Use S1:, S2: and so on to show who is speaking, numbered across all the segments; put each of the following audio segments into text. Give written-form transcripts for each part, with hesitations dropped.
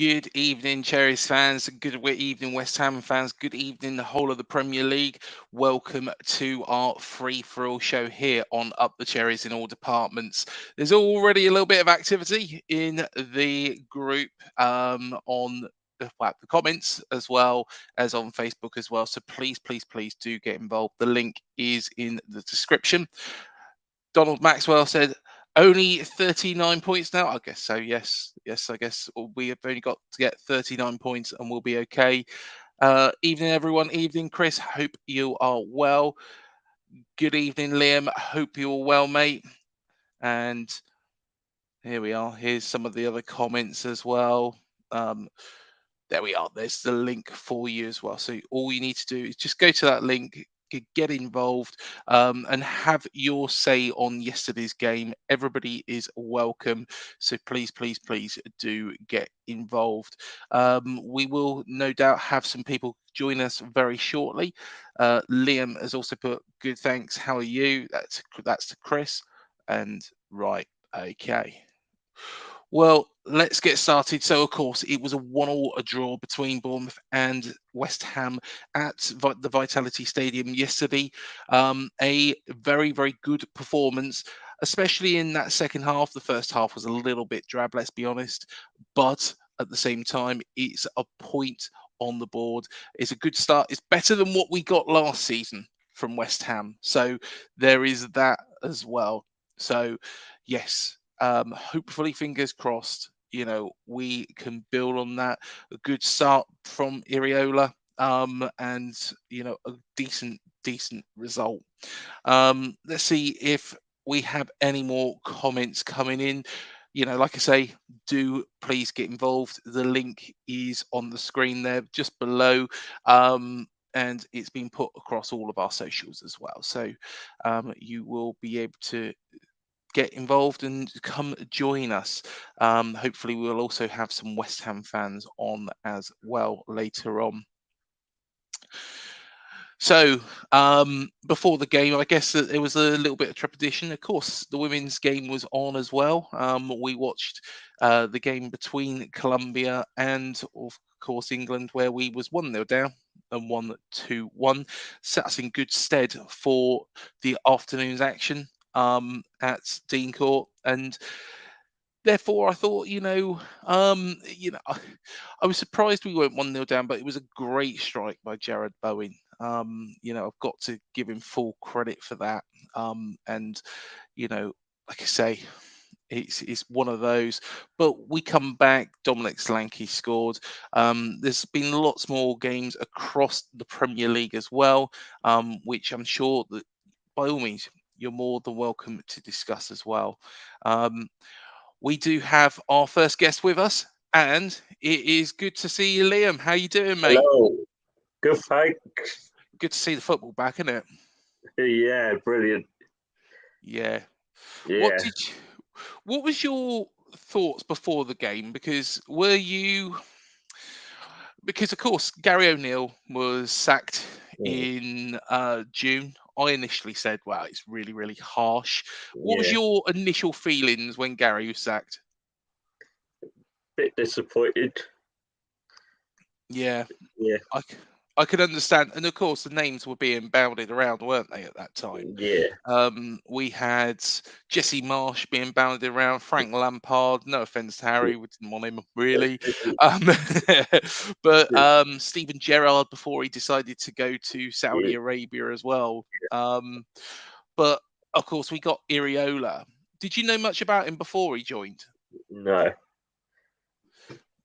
S1: Good evening, Cherries fans. Good evening, West Ham fans. Good evening, the whole of the Premier League. Welcome to our free-for-all show here on Up the Cherries in all departments. There's already a little bit of activity in the group on the comments as well as on Facebook as well. So please do get involved. The link is in the description. Donald Maxwell said, only 39 points now. I guess so. Yes. I guess we have only got to get 39 points and we'll be okay. Evening, everyone. Evening, Chris. Hope you are well. Good evening, Liam. Hope you're well, mate. And here we are. Here's some of the other comments as well. There we are. There's the link for you as well. So all you need to do is just go to that link, get involved, and have your say on yesterday's game. Everybody is welcome. So please do get involved. We will no doubt have some people join us very shortly. Liam has also put good thanks. How are you? That's to Chris. And right, okay. Well, let's get started. So, of course, it was a 1-1 draw between Bournemouth and West Ham at the Vitality Stadium yesterday. A very good performance, especially in that second half. The first half was a little bit drab, let's be honest. But at the same time, it's a point on the board. It's a good start. It's better than what we got last season from West Ham. So there is that as well. So, yes. Hopefully, fingers crossed, we can build on that. A good start from Iriola, and a decent result. Let's see if we have any more comments coming in. Like I say, do please get involved. The link is on the screen there just below. And it's been put across all of our socials as well. So you will be able to get involved and come join us. Hopefully, we'll also have some West Ham fans on as well later on. So, before the game, I guess that there was a little bit of trepidation. Of course, the women's game was on as well. We watched the game between Colombia and, of course, England, where we was 1-0 down and won 2-1. Set us in good stead for the afternoon's action at Dean Court, and therefore I thought, I was surprised we weren't 1-0 down, but it was a great strike by Jarrod Bowen. I've got to give him full credit for that. And like I say, it's one of those. But we come back. Dom Solanke scored. There's been lots more games across the Premier League as well, which I'm sure that by all means you're more than welcome to discuss as well. We do have our first guest with us, and it is good to see you, Liam. How you doing, mate?
S2: Hello. Good, thanks.
S1: Good to see the football back, isn't it?
S2: Yeah, brilliant.
S1: Yeah.
S2: Yeah.
S1: What was your thoughts before the game? Because of course Gary O'Neill was sacked in June. I initially said, "Wow, it's really harsh." What was
S2: Yeah.
S1: your initial feelings when Gary was sacked?
S2: Bit disappointed.
S1: Yeah,
S2: Yeah.
S1: I could understand, and of course the names were being bounded around, weren't they, at that time?
S2: Yeah.
S1: We had Jesse Marsh being bounded around, Frank Lampard. No offense to Harry, we didn't want him really, um, but Steven Gerrard before he decided to go to Saudi Arabia as well. But of course we got Iriola. Did you know much about him before he joined?
S2: No,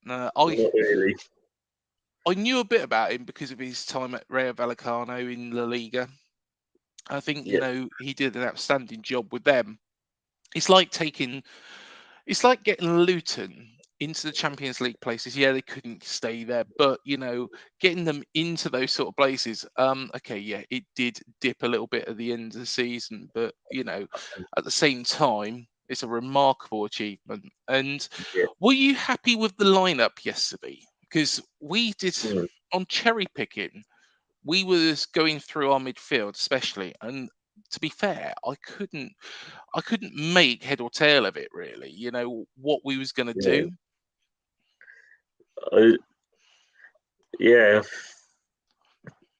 S1: No,
S2: not really.
S1: I knew a bit about him because of his time at Rayo Vallecano in La Liga. I think
S2: Yeah.
S1: he did an outstanding job with them. It's like getting Luton into the Champions League places. Yeah, they couldn't stay there, but getting them into those sort of places. Okay, yeah, it did dip a little bit at the end of the season, but at the same time, it's a remarkable achievement. And
S2: Yeah.
S1: were you happy with the lineup yesterday? Because we did
S2: Mm.
S1: on cherry picking. We was going through our midfield, especially, and to be fair, I couldn't make head or tail of it really. What we was going to
S2: Yeah.
S1: do.
S2: Yeah,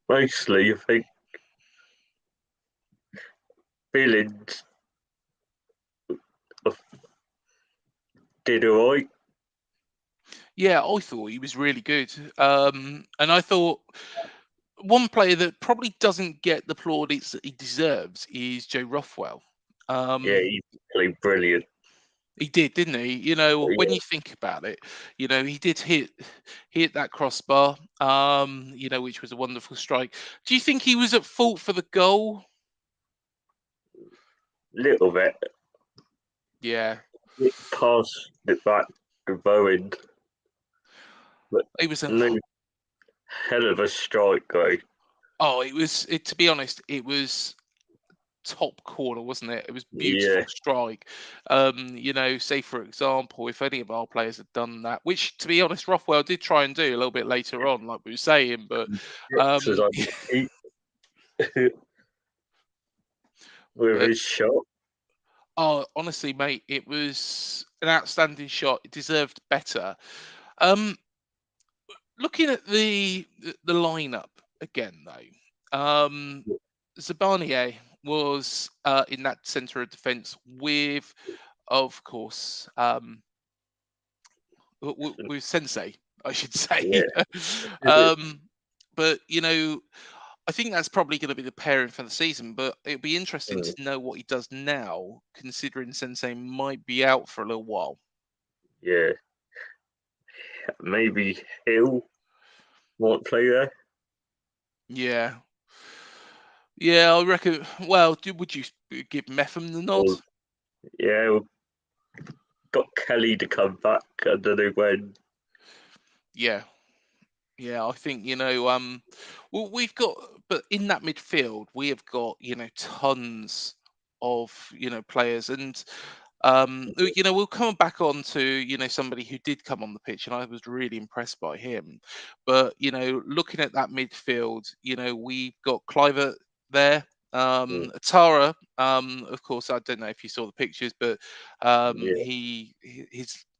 S2: mostly I think Billings did alright.
S1: Yeah, I thought he was really good. And I thought one player that probably doesn't get the plaudits that he deserves is Joe Rothwell.
S2: Yeah, he played brilliant.
S1: He did, didn't he? You know, when
S2: Yeah,
S1: you think about it, you know, he did hit that crossbar, you know, which was a wonderful strike. Do you think he was at fault for the goal?
S2: little bit.
S1: Yeah,
S2: It passed it back to Bowen, but
S1: it was a
S2: no hell of a strike though.
S1: oh, to be honest, it was top corner, wasn't it? It was
S2: Yeah,
S1: beautiful strike. You know, say for example, if any of our players had done that, which to be honest, Rothwell did try and do a little bit later on, like we were saying, but
S2: Brooks was
S1: um,
S2: on the feet with
S1: but
S2: his shot.
S1: oh, honestly, mate, it was an outstanding shot. It deserved better. Um, Looking at the lineup again, though, Zabanier was in that centre of defence with, of course, with Sensei, I should say.
S2: Yeah,
S1: um, but you know, I think that's probably going to be the pairing for the season. But it'd be interesting to know what he does now, considering Sensei might be out for a little while.
S2: yeah. Maybe Hill might play there.
S1: Yeah, yeah, I reckon. Well, would you give Metham the nod?
S2: Or yeah, we've got Kelly to come back. I don't know when.
S1: Yeah, yeah, I think you know. Well, we've got, but in that midfield, we have got tons of players, and you know we'll come back on to somebody who did come on the pitch, and I was really impressed by him. But looking at that midfield, we've got Cliver there.
S2: Mm,
S1: Tara, of course, I don't know if you saw the pictures, but
S2: yeah,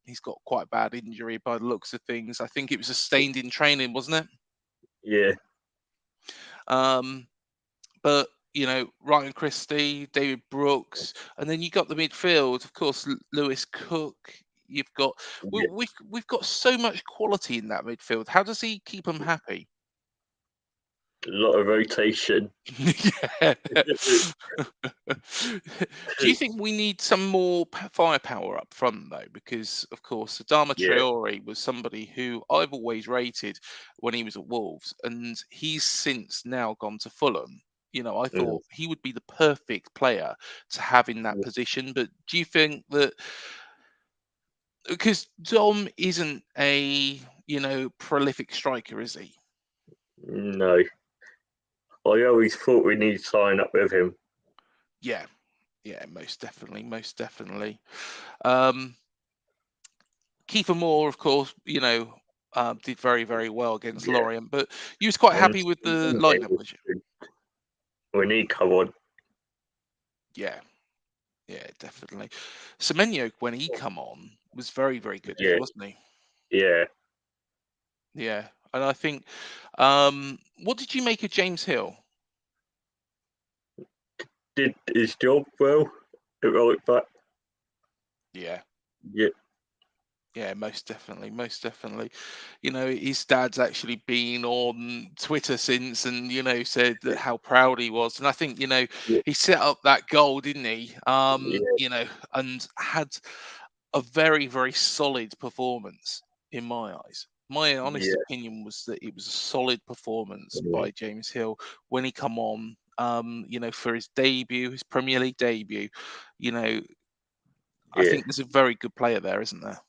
S1: he's got quite a bad injury by the looks of things. I think it was sustained in training, wasn't it?
S2: yeah,
S1: Um, but Ryan Christie, David Brooks, and then you got the midfield, of course, Lewis Cook. You've got
S2: yeah.
S1: we've got so much quality in that midfield. How does he keep them happy?
S2: A lot of rotation.
S1: Yeah. Do you think we need some more firepower up front though? Because of course, Adama
S2: Yeah,
S1: Traore was somebody who I've always rated when he was at Wolves, and he's since now gone to Fulham. I
S2: mm,
S1: thought he would be the perfect player to have in that
S2: mm,
S1: position. But do you think that because Dom isn't a prolific striker, is he?
S2: no. I always thought we need to sign up with him.
S1: Yeah, yeah, most definitely, most definitely. Um, Kiefer Moore, of course, did very, very well against
S2: Yeah,
S1: Lorient, but you was quite
S2: and
S1: happy with the
S2: Semenyo
S1: lineup,
S2: was
S1: was you?
S2: good. We need come on.
S1: Yeah, yeah, definitely. Semenyo, when he come on, was very, very good again,
S2: Yeah,
S1: wasn't he?
S2: yeah.
S1: Yeah, and I think, what did you make of James Hill?
S2: Did his job well at right back.
S1: Yeah,
S2: Yeah,
S1: yeah, most definitely, most definitely. His dad's actually been on Twitter since, and said that how proud he was, and I think
S2: yeah,
S1: he set up that goal, didn't he?
S2: yeah,
S1: And had a very, very solid performance in my eyes. My honest
S2: yeah.
S1: opinion was that it was a solid performance
S2: Mm,
S1: by James Hill when he come on. For his debut, his Premier League debut. You know, I
S2: yeah,
S1: think there's a very good player there, isn't there?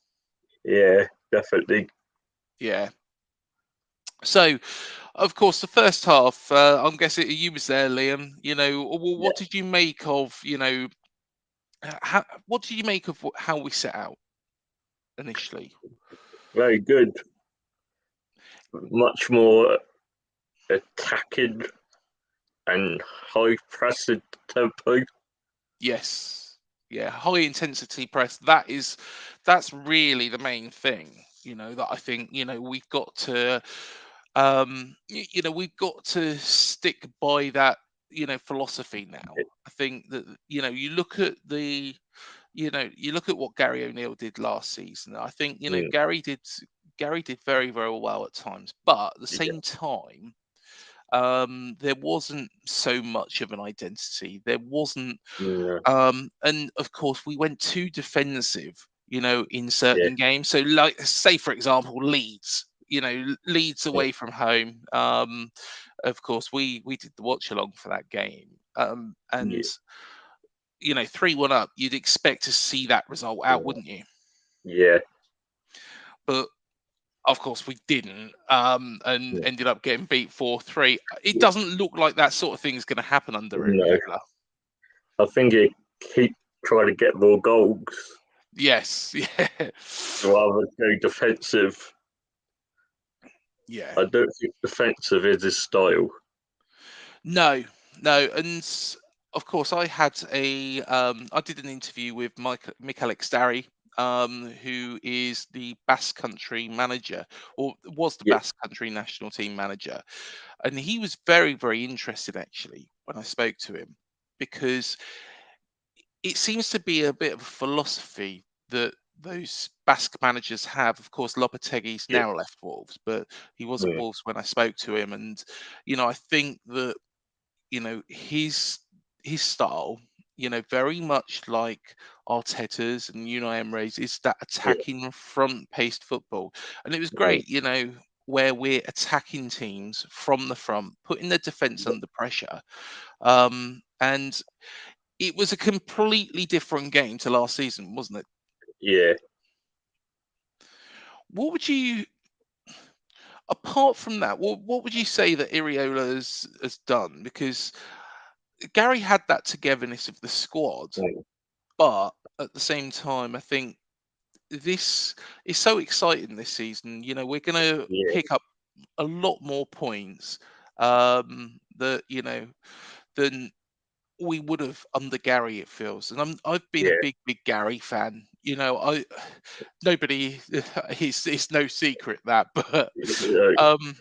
S2: yeah, definitely.
S1: Yeah. So, of course, the first half, I'm guessing you was there, Liam. Well,
S2: Yeah,
S1: what did you make of, what did you make of how we set out initially?
S2: very good. Much more attacking and high pressing tempo.
S1: Yes. Yeah, high intensity press. That's really the main thing. that I think we've got to we've got to stick by that philosophy now. I think that you look at what Gary O'Neill did last season. I think
S2: Mm,
S1: Gary did very, very well at times, but at the
S2: yeah,
S1: same time, there wasn't so much of an identity. There wasn't,
S2: yeah,
S1: and of course, we went too defensive, in
S2: yeah,
S1: certain games. So, like, say for example, Leeds. Leeds
S2: yeah,
S1: away from home. Of course, we did the watch along for that game, and
S2: yeah,
S1: 3-1 up. You'd expect to see that result out, wouldn't you?
S2: yeah,
S1: But of course, we didn't, and
S2: yeah.
S1: ended up getting beat 4-3. It doesn't look like that sort of thing is going to happen under
S2: No,
S1: Iraola.
S2: I think he keep trying to get more goals
S1: Yes, yeah,
S2: rather than go defensive.
S1: yeah.
S2: I don't think defensive is his style.
S1: No, no, and of course, I did an interview with Mikel Starry, who is the Basque Country manager, or was the
S2: Yeah,
S1: Basque Country national team manager, and he was very, very interested actually when I spoke to him because it seems to be a bit of a philosophy that those Basque managers have. Of course, Lopetegui's
S2: yeah,
S1: now left Wolves, but he was at
S2: mm,
S1: Wolves when I spoke to him, and I think that his style, very much like Arteta's and Unai Emery's, is that
S2: yeah,
S1: attacking front-paced football, and it was
S2: mm,
S1: great, where we're attacking teams from the front, putting the defense under pressure, and it was a completely different game to last season, wasn't it?
S2: yeah,
S1: What would you, apart from that, what would you say that Iriola has done? Because Gary had that togetherness of the squad,
S2: mm,
S1: but at the same time, I think this is so exciting this season. We're going to
S2: yeah,
S1: pick up a lot more points that than we would have under Gary. It feels, and I've been a
S2: yeah.
S1: big, big Gary fan. I nobody it's no secret that, but
S2: Yeah,
S1: um,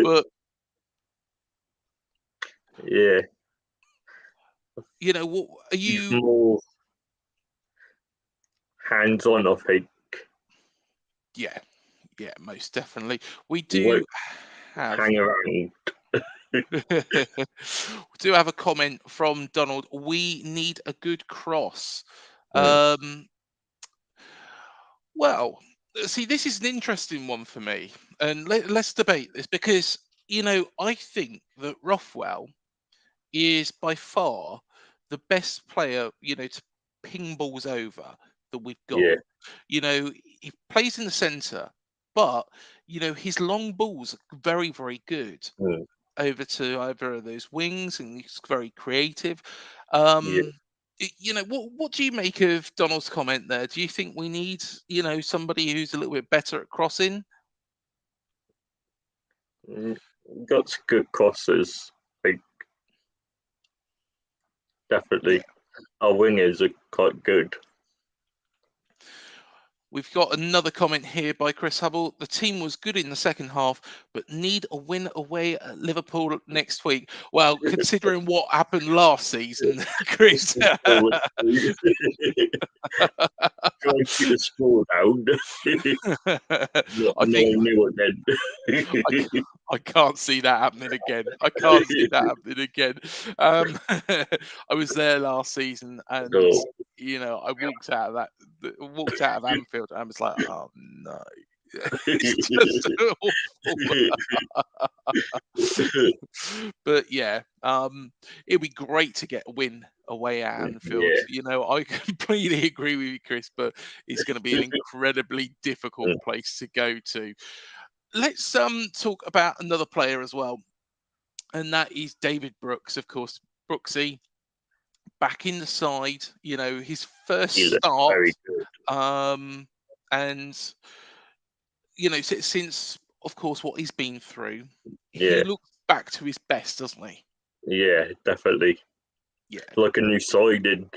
S1: but
S2: yeah.
S1: what are
S2: He's
S1: you?
S2: more hands-on, I think.
S1: Yeah, yeah, most definitely. We
S2: He
S1: do
S2: won't
S1: have
S2: hang around.
S1: we do have a comment from Donald. We need a good cross.
S2: Mm,
S1: Um, well, see, this is an interesting one for me, and let's debate this because I think that Rothwell is by far the best player, to ping balls over that we've
S2: yeah,
S1: got. He plays in the centre, but his long balls are very, very good
S2: mm,
S1: over to either of those wings, and he's very creative.
S2: yeah.
S1: What do you make of Donald's comment there? Do you think we need somebody who's a little bit better at crossing?
S2: Mm, got some good crosses. Like,
S1: Yeah.
S2: definitely. Our wingers are quite good.
S1: We've got another comment here by Chris Hubble. The team was good in the second half, but need a win away at Liverpool next week. Well, considering what happened last season, Chris,
S2: Try and keep the score down. Not
S1: I think
S2: 9-0 again.
S1: I, c- I can't see that happening again. I can't see that happening again. I was there last season, and
S2: No.
S1: I walked out of Anfield, and I was like, oh no, it's just awful. But yeah, it'd be great to get a win away at Anfield.
S2: Yeah.
S1: I completely agree with you, Chris, but it's going to be an incredibly difficult place to go to. Let's talk about another player as well, and that is David Brooks, of course. Brooksy back in the side, his
S2: He
S1: first
S2: looks
S1: start,
S2: very good.
S1: um, and since of course what he's been through, he
S2: Yeah.
S1: looks back to his best, doesn't he?
S2: Yeah, definitely.
S1: Yeah.
S2: Like a new signing.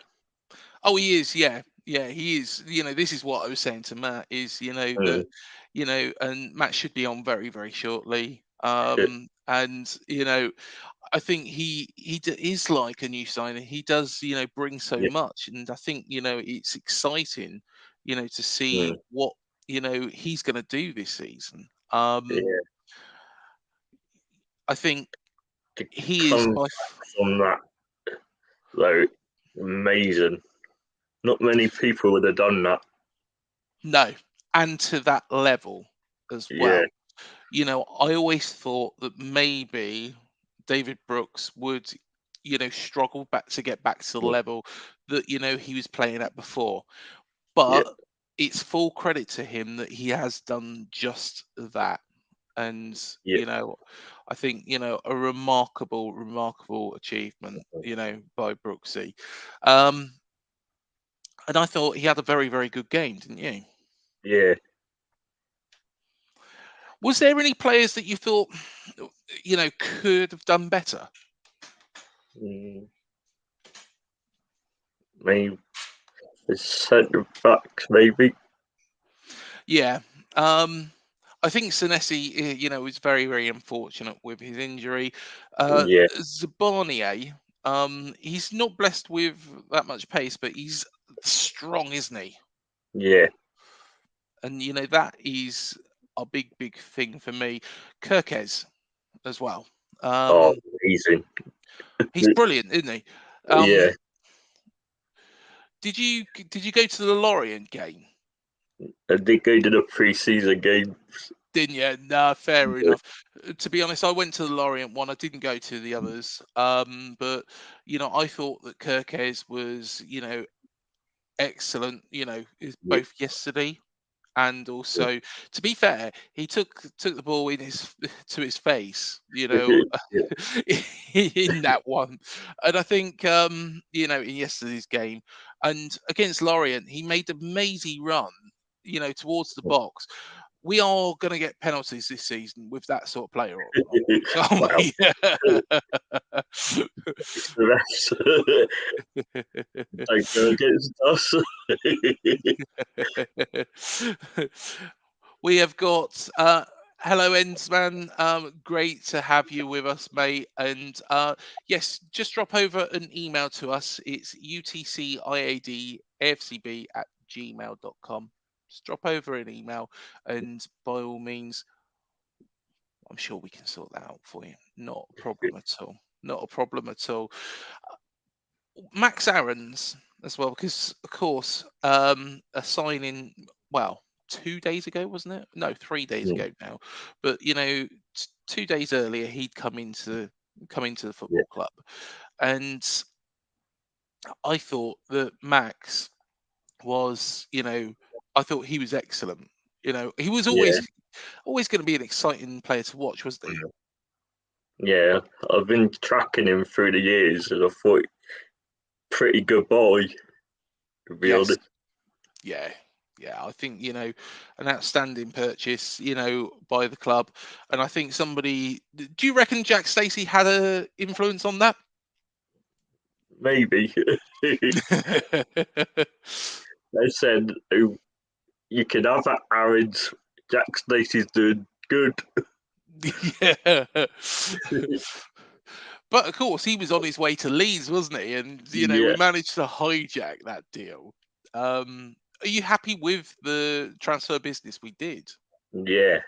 S1: Oh, he is. Yeah, Yeah, he is. This is what I was saying to Matt is,
S2: Mm.
S1: that, and Matt should be on very, very shortly. And I think he is like a new signing. He does, bring so
S2: Yeah.
S1: much, and I think it's exciting, to see
S2: Mm.
S1: what he's going to do this season.
S2: Yeah.
S1: I think
S2: To
S1: he is
S2: come
S1: by
S2: from that, though, amazing. Not many people would have done that.
S1: no, and to that level as
S2: Yeah.
S1: well. I always thought that maybe David Brooks would, struggle back to get back to the
S2: Mm.
S1: level that, he was playing at before.
S2: Yeah.
S1: But it's full credit to him that he has done just that. And,
S2: Yeah.
S1: I think, a remarkable, remarkable achievement, by Brooksy. Um, and I thought he had a very, very good game, didn't you?
S2: Yeah.
S1: Was there any players that you thought, could have done better?
S2: Mm. Maybe the centre backs, maybe.
S1: Yeah. I think Senesi, was very, very unfortunate with his injury.
S2: Yeah.
S1: Zabanier, he's not blessed with that much pace, but he's strong, isn't he?
S2: Yeah.
S1: And that is a big, big thing for me. Kirkes as well.
S2: Oh,
S1: Um,
S2: amazing.
S1: he's brilliant, isn't he?
S2: Yeah.
S1: Um, did you go to the Lorient game?
S2: I did go to the pre-season game.
S1: Didn't you? Nah, fair enough. To be honest, I went to the Lorient one. I didn't go to the others. But I thought that Kirkes was, excellent.
S2: Yeah.
S1: Both yesterday and also, to be fair, he took the ball in his to his face.
S2: Yeah.
S1: In that one, and I think in yesterday's game and against Lorient, he made an amazing run. Towards the box. We are going to get penalties this season with that sort of player on the box, aren't
S2: Well,
S1: we?
S2: it's the rest. Don't go against us.
S1: We have got hello Endz man, great to have you with us, mate. And yes, just drop over an email to us. It's utciadafcb@gmail.com. Just drop over an email, and by all means, I'm sure we can sort that out for you. Not a problem at all. Not a problem at all. Max Aaron's as well, because of course, a signing, well, 2 days ago, wasn't it? No, 3 days
S2: Mm.
S1: ago now. But 2 days earlier, he'd come into the
S2: Yeah.
S1: football club, and I thought that Max was, I thought he was excellent. He was
S2: Yeah.
S1: always going to be an exciting player to watch, wasn't he?
S2: Yeah. I've been tracking him through the years, and I thought pretty good boy, to be
S1: Yes.
S2: honest.
S1: Yeah, yeah. I think an outstanding purchase, by the club, and I think somebody. Do you reckon Jack Stacey had a influence on that?
S2: Maybe. They said, "Oh, you can have that Aaron's. Jack Stacey's doing good."
S1: Yeah. But of course, he was on his way to Leeds, wasn't he? And we
S2: Yeah.
S1: managed to hijack that deal. Are you happy with the transfer business we did?
S2: Yeah.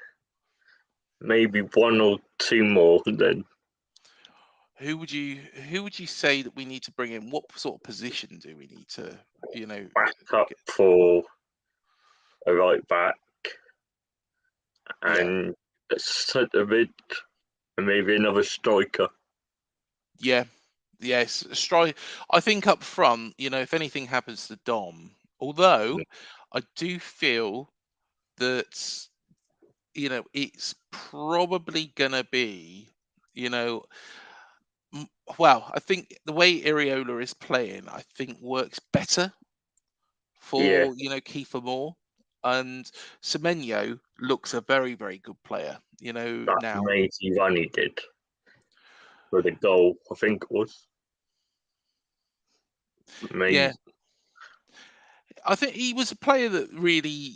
S2: Maybe one or two more, then
S1: Who would you say that we need to bring in? What sort of position do we need to,
S2: back up
S1: get?
S2: for a right back
S1: Yeah,
S2: and a centre mid and maybe another striker.
S1: yeah, yes. Strike. I think up front, if anything happens to Dom, although I do feel that it's probably gonna be, you know, well, I think the way Iriola is playing, I think works better
S2: Yeah,
S1: for Kiefer Moore, and Semenyo looks a very, very good player.
S2: that
S1: Now.
S2: amazing run he did for the goal, I think it was
S1: Yeah,
S2: amazing.
S1: I think he was a player that really,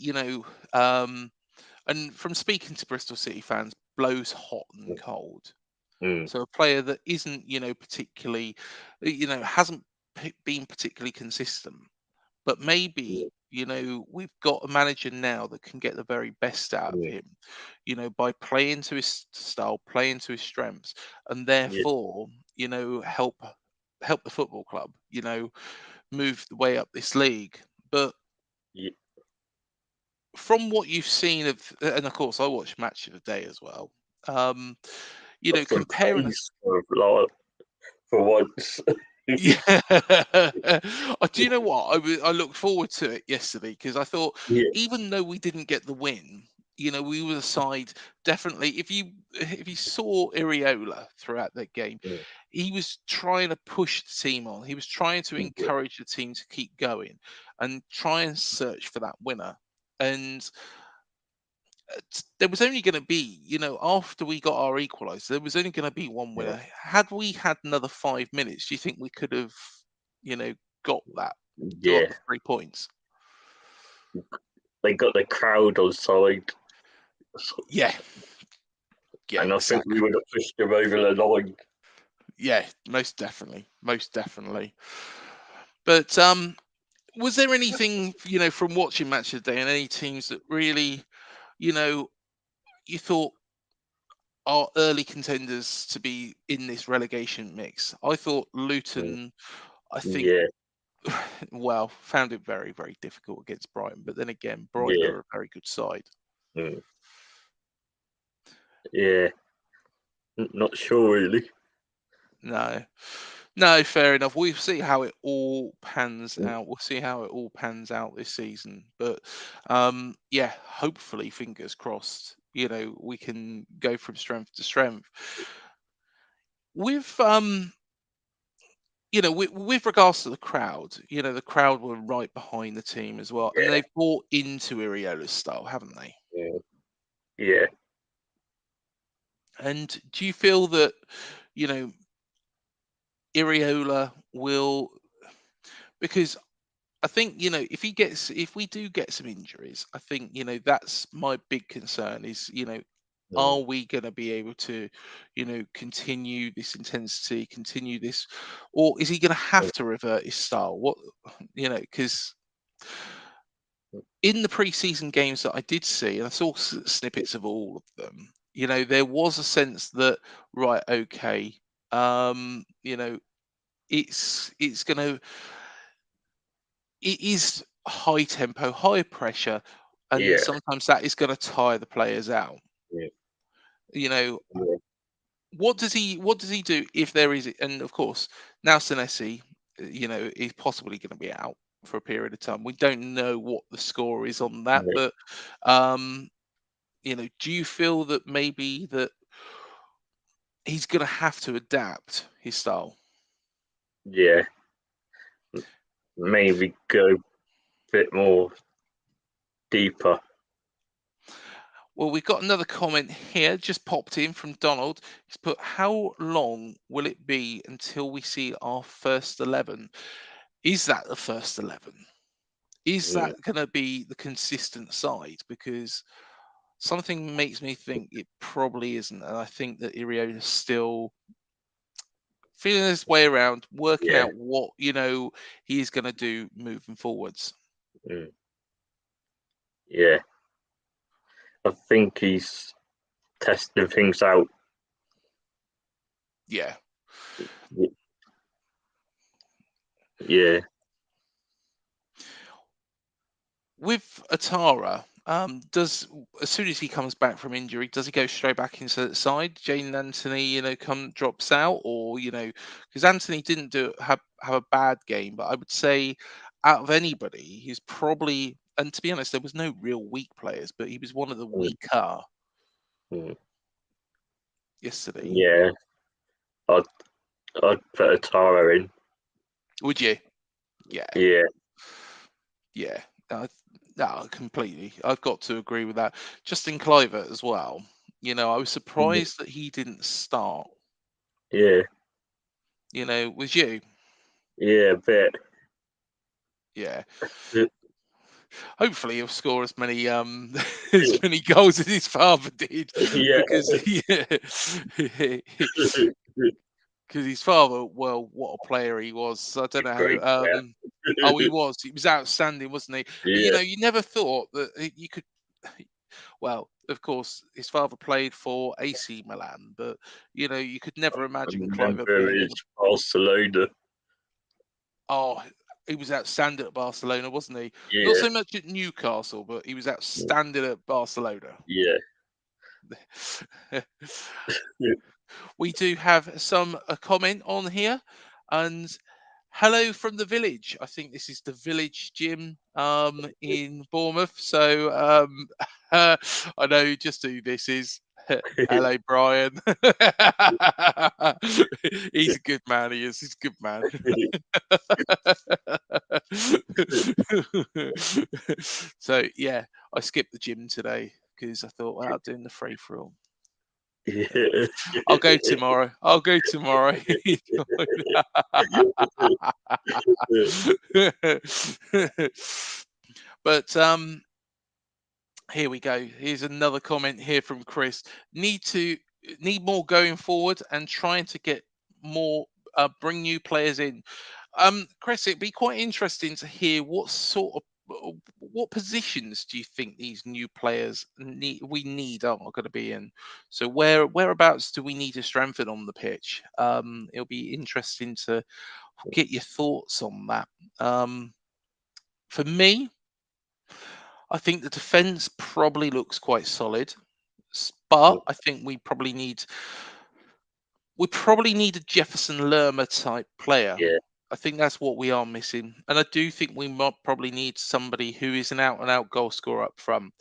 S1: and from speaking to Bristol City fans, blows hot and cold.
S2: Mm,
S1: So a player that isn't, particularly, hasn't been particularly consistent. But maybe,
S2: yeah,
S1: we've got a manager now that can get the very best out of
S2: mm,
S1: him, by playing to his style, playing to his strengths, and
S2: yeah,
S1: therefore, help the football club, move the way up this league. But
S2: yeah.
S1: from what you've seen and of course I watched Match of the Day as well. Um,
S2: Got some
S1: comparing
S2: praise for once.
S1: Yeah. Do you know what? I looked forward to it yesterday because I thought,
S2: Yeah,
S1: even though we didn't get the win, we were the side definitely. If you saw Iriola throughout that game,
S2: mm,
S1: he was trying to push the team on. He was trying to
S2: yeah,
S1: encourage the team to keep going and try and search for that winner. And there was only going to be, after we got our equaliser, there was only going to be one
S2: yeah,
S1: winner. Had we had another 5 minutes, do you think we could have, you know, got that, got
S2: yeah.
S1: the 3 points?
S2: They got the crowd on side,
S1: Yeah, yeah,
S2: and I think we
S1: exactly.
S2: would have pushed them over the line.
S1: Yeah, most definitely, most definitely. But was there anything, from watching Match of the Day and any teams that really, you know, you thought are early contenders to be in this relegation mix? I thought
S2: Mm,
S1: Luton. I think
S2: yeah,
S1: well, found it very, very difficult against Brighton. But then again, Brighton
S2: yeah,
S1: are a very good side.
S2: mm, yeah. Not sure really.
S1: No, no, fair enough. We'll see how it all pans
S2: Mm,
S1: out. We'll see how it all pans out this season. But yeah, hopefully, fingers crossed. We can go from strength to strength. With with regards to the crowd, the crowd were right behind the team as well, and
S2: yeah,
S1: they've bought into Iriola's style, haven't they?
S2: yeah, yeah,
S1: And do you feel that, you know, Iriola will, because I think, if we do get some injuries, I think, that's my big concern is,
S2: mm,
S1: are we going to be able to, continue this intensity, continue this, or is he going to
S2: mm,
S1: have to revert his style? Because in the preseason games that I did see, and I saw snippets of all of them, there was a sense that, right, okay, it's gonna it is high tempo, high pressure, and
S2: yeah,
S1: sometimes that is gonna tire the players out.
S2: yeah,
S1: You know,
S2: yeah,
S1: what does he do if there is, and of course now Senesi, is possibly gonna be out for a period of time. We don't know what the score is on that,
S2: yeah,
S1: but um, do you feel that maybe that he's gonna have to adapt his style?
S2: yeah. Maybe go a bit more deeper.
S1: Well, we've got another comment here, just popped in from Donald. He's put, how long will it be until we see our first 11? Is that the first 11? Is
S2: Mm,
S1: that going to be the consistent side? Because something makes me think it probably isn't. And I think that Iriota is still feeling his way around, working
S2: yeah,
S1: out what, he's going to do moving forwards.
S2: mm, yeah. I think he's testing things out.
S1: Yeah.
S2: Y- Yeah,
S1: With Atara, does as soon as he comes back from injury, does he go straight back into the side? Jane Anthony, come drops out, or because Anthony didn't have a bad game, but I would say out of anybody, he's probably, and to be honest, there was no real weak players, but he was one of the
S2: mm,
S1: weaker
S2: mm,
S1: yesterday.
S2: yeah. I'd I'd put a Tara in.
S1: Would you? Yeah,
S2: Yeah,
S1: yeah. Uh, no, completely. I've got to agree with that. Justin Cliver as well. I was
S2: mm,
S1: surprised that he didn't start.
S2: yeah,
S1: Was you?
S2: yeah. A bit.
S1: Yeah. hopefully he'll score as many as many goals as his father did,
S2: Yeah.
S1: because because his father, well, what a player he was. I don't
S2: Great
S1: know. Oh,
S2: player.
S1: he was. He was outstanding, wasn't he? You
S2: Yeah.
S1: know, you never thought that you could. Well, of course, his father played for AC Milan, but you know, you could never
S2: I
S1: imagine Cliver
S2: remember
S1: being in
S2: his
S1: the.
S2: Barcelona.
S1: Oh, he was outstanding at Barcelona, wasn't he? Not
S2: Yeah.
S1: so much at Newcastle, but he was outstanding at Barcelona.
S2: Yeah.
S1: We do have some a comment on here, and hello from the village. I think this is the village gym in Bournemouth. So I know just who this is. Hello, Brian. He's a good man. He is. He's a good man. So yeah, I skipped the gym today because I thought, well, I'm doing the free for all.
S2: Yeah.
S1: I'll go tomorrow. I'll go tomorrow. But here we go. Here's another comment here from Chris. Need more going forward and trying to get more bring new players in. Chris, it'd be quite interesting to hear what positions do you think these new players need are going to be in? So whereabouts do we need to strengthen on the pitch? It'll be interesting to get your thoughts on that. For me, I think the defense probably looks quite solid, but I think we probably need a Jefferson Lerma type player.
S2: Yeah.
S1: I think that's what we are missing, and I do think we might probably need somebody who is an out and out goal scorer up front.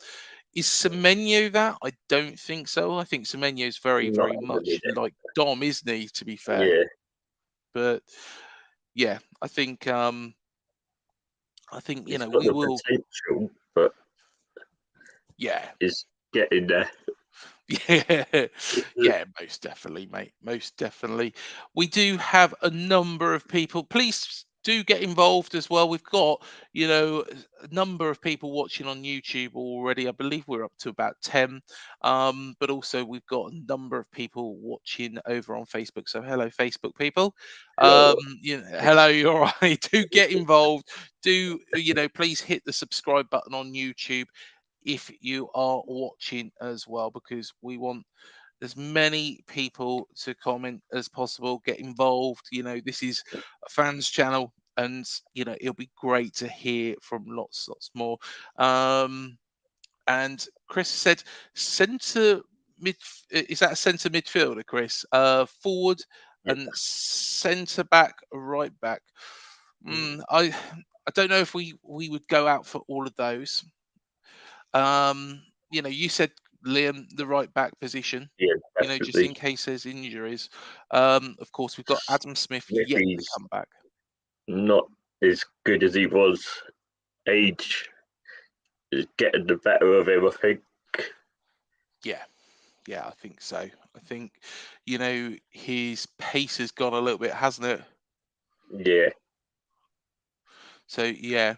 S1: Is Semenyo that? I don't think so. I think Semenyo is very,
S2: Not
S1: very
S2: at the
S1: much
S2: minute.
S1: like Dom, isn't he? To be fair,
S2: Yeah.
S1: but yeah, I think
S2: He's got
S1: we
S2: the
S1: will.
S2: potential, but
S1: Yeah,
S2: he's getting there.
S1: yeah, yeah, most definitely, mate. Most definitely. We do have a number of people. Please do get involved as well. We've got, a number of people watching on YouTube already. I believe we're up to about 10. But also we've got a number of people watching over on Facebook. So hello, Facebook people.
S2: Hello.
S1: Hello, you're right. Do get involved. Do, please hit the subscribe button on YouTube if you are watching as well, because we want as many people to comment as possible, get involved. This is a fans channel, and it'll be great to hear from lots more. And Chris said centre mid. Is that a centre midfielder, Chris? Forward
S2: Yeah.
S1: and centre back, right back. I don't know if we would go out for all of those. You said Liam, the right back position,
S2: Yeah,
S1: just
S2: definitely.
S1: in case there's injuries. Of course, we've got Adam Smith
S2: If
S1: yet to
S2: he's
S1: come back.
S2: not as good as he was, age is getting the better of him, I think.
S1: Yeah, I think so. I think, his pace has gone a little bit, hasn't it?
S2: Yeah.
S1: So, yeah.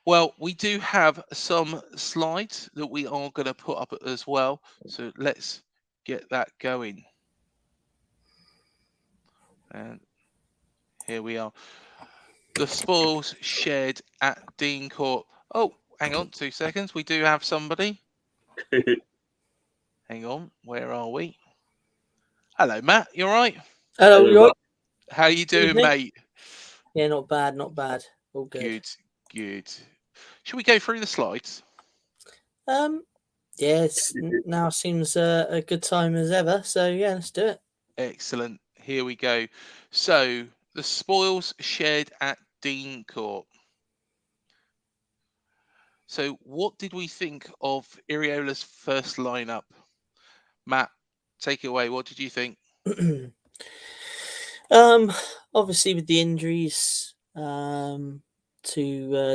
S1: Well, we do have some slides that we are going to put up as well. So let's get that going. And here we are. The spoils shared at Dean Court. Oh, hang on 2 seconds. We do have somebody. Hang on. Where are we? Hello, Matt. You all right?
S3: Hello, you all right?
S1: How you doing,
S3: Evening.
S1: mate?
S3: Yeah, not bad, not bad. All good.
S1: Good. Should we go through the slides?
S3: Yeah, now seems a good time as ever. So yeah, let's do it.
S1: Excellent. Here we go. So the spoils shared at Dean Court. So what did we think of Iriola's first lineup? Matt, take it away. What did you think?
S3: Obviously with the injuries to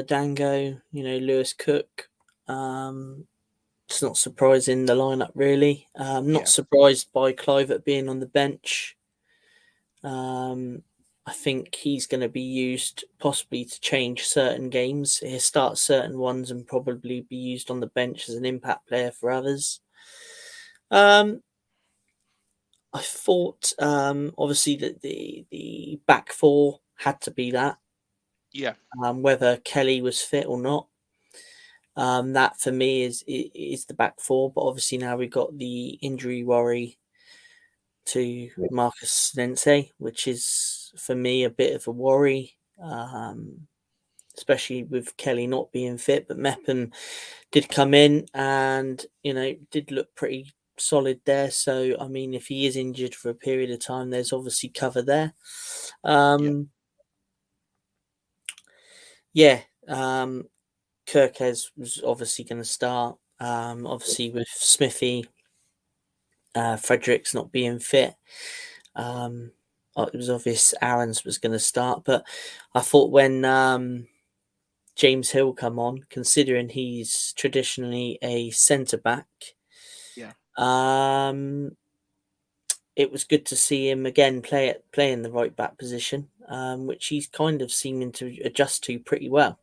S3: Dango, Lewis Cook, it's not surprising the lineup really. Not surprised by Clivert being on the bench. I think he's going to be used possibly to change certain games. He'll start certain ones and probably be used on the bench as an impact player for others. I thought obviously that the back four had to be that.
S1: Yeah.
S3: Whether Kelly was fit or not. That for me is the back four, but obviously now we've got the injury worry to Marcus Sense, which is for me a bit of a worry, especially with Kelly not being fit. But Meppen did come in and did look pretty solid there. So I mean, if he is injured for a period of time, there's obviously cover there. Kirkes was obviously going to start. Obviously with Smithy, Fredericks not being fit. It was obvious Aaron's was going to start, but I thought when James Hill come on, considering he's traditionally a centre back, it was good to see him again play in the right back position, which he's kind of seeming to adjust to pretty well.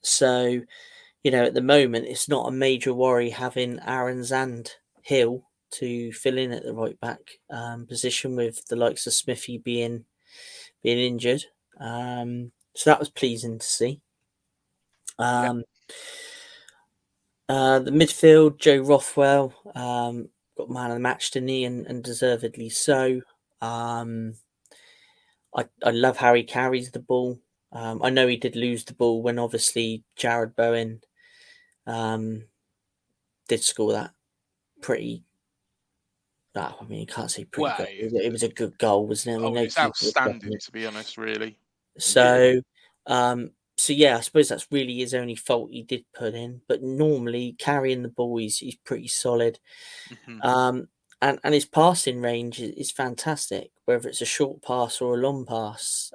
S3: So, at the moment, it's not a major worry having Aarons and Hill to fill in at the right back position with the likes of Smithy being injured. So that was pleasing to see. The midfield, Joe Rothwell got man of the match, didn't he? And deservedly so. I love how he carries the ball. I know he did lose the ball when obviously Jarrod Bowen did score that pretty. I mean, you can't say pretty good. It was a good goal, wasn't it? I mean,
S1: it's outstanding, to be honest, really.
S3: So, yeah, I suppose that's really his only fault he did put in. But normally, carrying the ball, he's pretty solid. And his passing range is fantastic, whether it's a short pass or a long pass.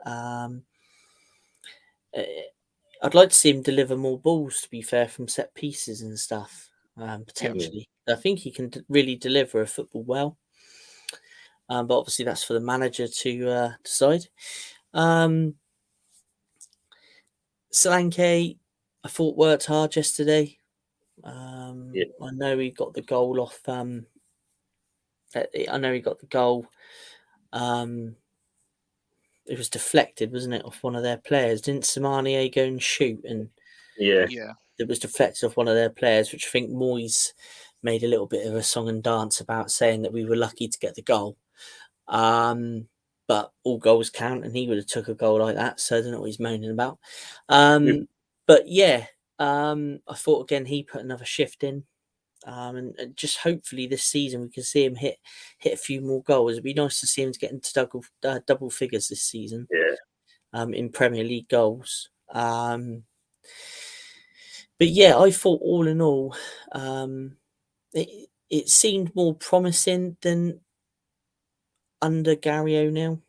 S3: I'd like to see him deliver more balls, to be fair, from set pieces and stuff, potentially. I think he can really deliver a football well. But obviously that's for the manager to decide. Solanke, I thought worked hard yesterday. I know he got the goal off. I know he got the goal. It was deflected, wasn't it, off one of their players? Didn't Samania go and shoot? And it was deflected off one of their players, which I think Moyes made a little bit of a song and dance about, saying that we were lucky to get the goal. But all goals count, and he would have took a goal like that, so I don't know what he's moaning about. But yeah, I thought again he put another shift in, and just hopefully this season we can see him hit a few more goals. It'd be nice to see him get into double figures this season. In Premier League goals. But yeah, I thought all in all, it seemed more promising than under Gary O'Neill.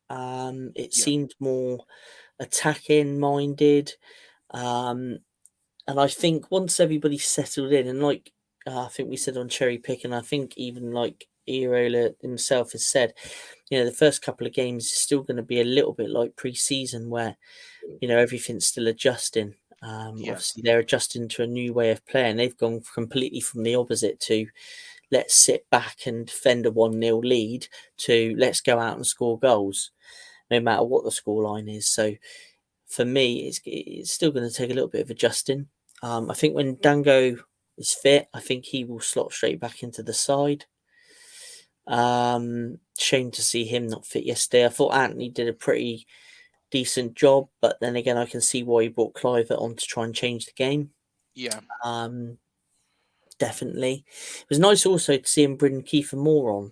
S3: It seemed more attacking minded. And I think once everybody settled in, and like I think we said on Cherry Pick, and I think even like Iraola himself has said, the first couple of games is still going to be a little bit like pre-season where, everything's still adjusting. Obviously, they're adjusting to a new way of playing. They've gone completely from the opposite to let's sit back and defend a 1-0 lead to let's go out and score goals, no matter what the scoreline is. So for me, it's still going to take a little bit of adjusting. I think when Dango is fit, I think he will slot straight back into the side. Shame to see him not fit yesterday. I thought Anthony did a pretty decent job, but then again, I can see why he brought Clivert on to try and change the game. Definitely. It was nice also to see him bring Kiefer Moore on.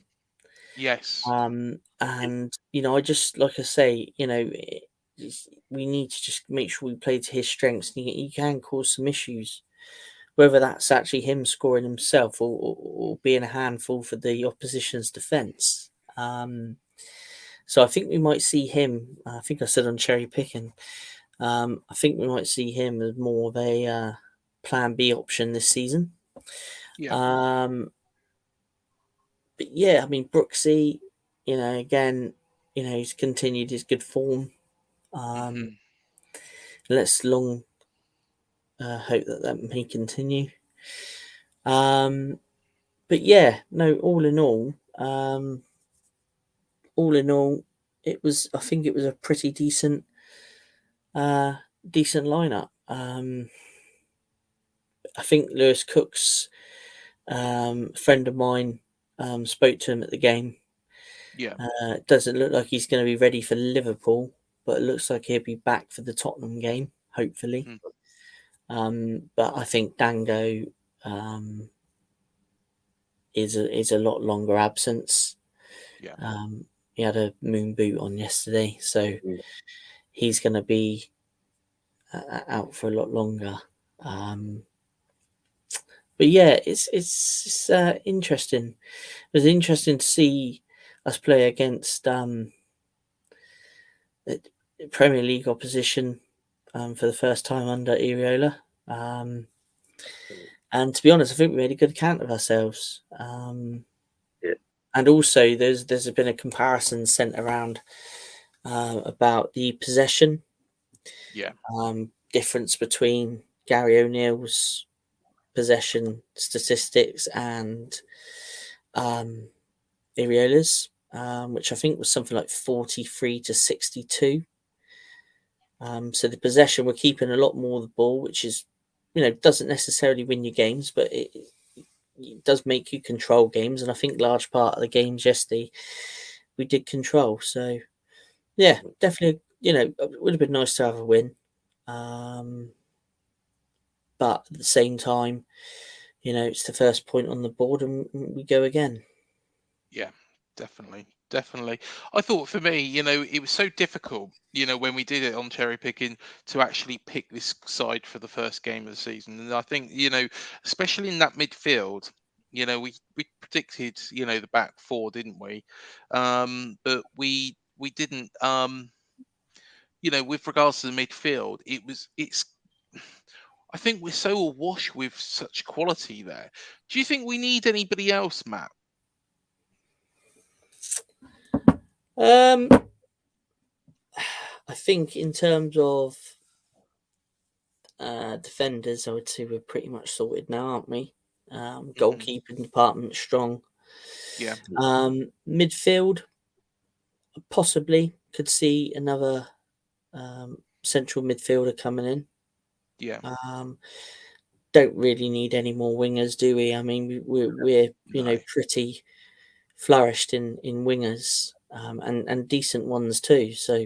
S3: And I just, like I say, we need to just make sure we play to his strengths. He can cause some issues, whether that's actually him scoring himself or being a handful for the opposition's defence. So I think we might see him. I think I said on Cherry Picking, I think we might see him as more of a plan B option this season. But yeah, I mean, Brooksy, again, he's continued his good form. Let's long hope that may continue. But yeah, no, all in all, I think it was a pretty decent lineup. I think Lewis Cook's friend of mine spoke to him at the game.
S1: Yeah.
S3: It doesn't look like he's going to be ready for Liverpool, but it looks like he'll be back for the Tottenham game, hopefully. But I think Dango is a lot longer absence.
S1: Yeah.
S3: He had a moon boot on yesterday, so he's going to be out for a lot longer. But yeah, it's interesting. It was interesting to see us play against Premier League opposition for the first time under Iriola. And to be honest, I think we made a good account of ourselves. And also, there's been a comparison sent around about the possession.
S1: Yeah.
S3: Difference between Gary O'Neill's possession statistics and Iriola's, which I think was something like 43 to 62. So the possession, we're keeping a lot more of the ball, which is, doesn't necessarily win you games, but it does make you control games. And I think large part of the games yesterday we did control. So yeah, definitely, it would have been nice to have a win. But at the same time, it's the first point on the board and we go again.
S1: Yeah, definitely. I thought for me, it was so difficult, when we did it on cherry picking to actually pick this side for the first game of the season. And I think, especially in that midfield, we predicted, the back four, didn't we? But we didn't, with regards to the midfield, it's I think we're so awash with such quality there. Do you think we need anybody else, Matt?
S3: I think in terms of defenders, I would say we're pretty much sorted now, aren't we? Goalkeeping department strong.
S1: Yeah.
S3: Midfield, possibly could see another central midfielder coming in.
S1: Yeah.
S3: Don't really need any more wingers, do we? I mean, we're pretty flourished in wingers and decent ones too. So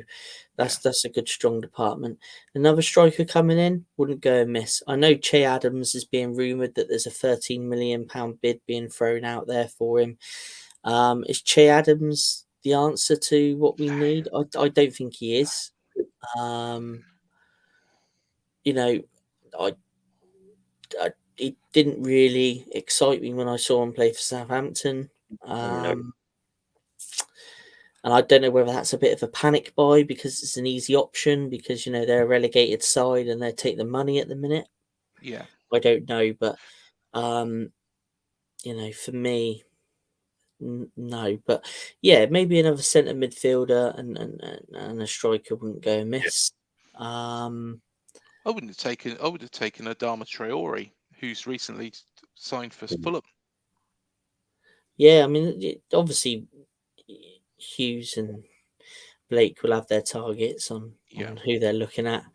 S3: that's a good strong department. Another striker coming in wouldn't go amiss. I know Che Adams is being rumoured that there's a £13 million bid being thrown out there for him. Is Che Adams the answer to what we need? I don't think he is. It didn't really excite me when I saw him play for Southampton. And I don't know whether that's a bit of a panic buy because it's an easy option because, they're a relegated side and they take the money at the minute.
S1: Yeah.
S3: I don't know, but, for me, no. But, yeah, maybe another centre midfielder and a striker wouldn't go amiss.
S1: I would have taken Adama Traore, who's recently signed for Fulham.
S3: Yeah, I mean, obviously, Hughes and Blake will have their targets on who they're looking at.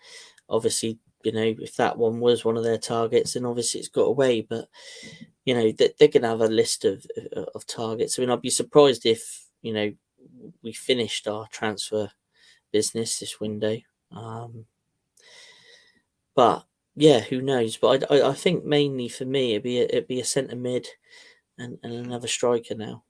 S3: Obviously, if that one was one of their targets, then obviously it's got away. But they're going to have a list of targets. I mean, I'd be surprised if we finished our transfer business this window. But yeah, who knows? But I think mainly for me it'd be a centre mid and another striker now.